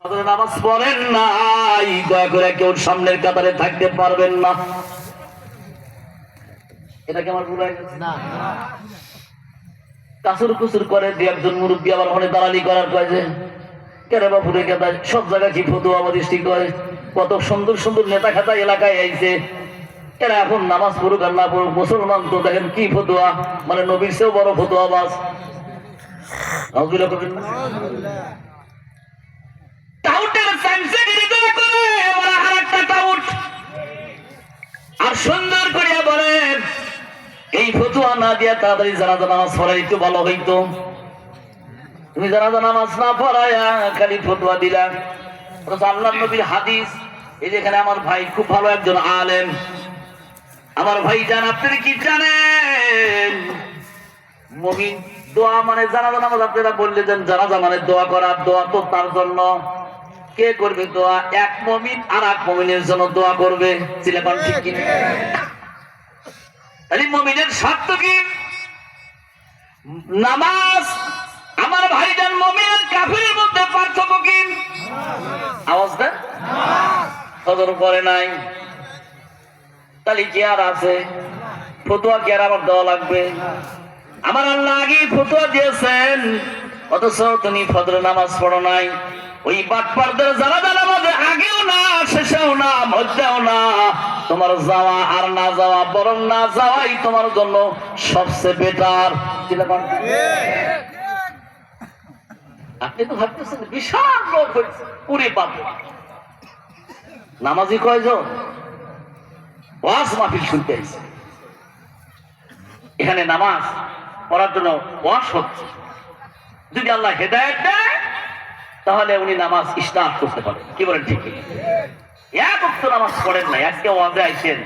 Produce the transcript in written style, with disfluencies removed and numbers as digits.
নামাজ পড়েন নাই, দয়া করে কেউ সামনের কাতারে থাকতে পারবেন না। এটা কি আমার ভুল হয়ে গেছে? না, কাসুর কুসুর করে দিয়ে একজন মুরব্বী আবার ওখানে দালালি করার কয় যে কেরে বাপুরে কেতা সব জায়গায় কি ফতুয়া বৃষ্টি করে, কত সুন্দর সুন্দর নেতা খাতা এলাকায় আইছে, এরা এখন নামাজ পড়ুক আর না পড়ুক, মুসলমান তো দেখেন কি ফতুয়া, মানে নবীর চেয়েও বড় ফতুয়া বাস। আর সুন্দর করিয়া বলেন এই ফতুয়া না দিয়া তাড়াতাড়ি জানাজা নামাজ পড়াই একটু ভালো হইতো। তুমি জানাজা নামাজ না পড়ায়া খালি ফতুয়া দিলা। আল্লাহর নবীর হাদিস, এই যেখানে আমার ভাই খুব ভালো একজন আলেম, আমার ভাই জান, আপনি কি জানেন মুমিন দোয়া মানে জানাজা নামাজ? আপনারা বললে যে জানাজা মানে দোয়া করা, দোয়া তো তার জন্য। কে করবে দোয়া? এক মুমিন আর এক মুমিনের জন্য দোয়া করবে। সিলেবাস ঠিক কি? তাহলে মুমিনের শর্ত কি? নামাজ। আমার ভাইজান মুমিন কাফিরের মধ্যে পার্থক্য কি? আওয়াজটা সদর করে নাই, তাহলে কি আর আছে? ফতুয়া কি আর আবার দেওয়া লাগবে? আমার আল্লাহ আগে ফতুয়া দিয়েছেন, অথচ তুমি ফজর নামাজ পড়ো নাই। ওই বাটপারদের জানাজা নামাজে আগেও না, শেষেও না, মধ্যেও না। তোমার যাওয়া আর না যাওয়া, বরং না যাওয়াই তোমার জন্য সবচেয়ে বেটার। আপনি তো ভাবতেছেন বিশাল লোক হয়েছে, পুরে পাবে। নামাজি কয়জন? ওয়াজ মাহফিল শুনতে আসছে, এখানে নামাজ পড়ার জন্য ওয়াজ হচ্ছে। যদি আল্লাহ হেদায়েত দেয় তাহলে উনি নামাজ স্টার্ট করতে পারেন। কি বলেন? ঠিক এক ওয়াক্ত নামাজ পড়েন নাই, আজকে ওয়াজে আইছেন,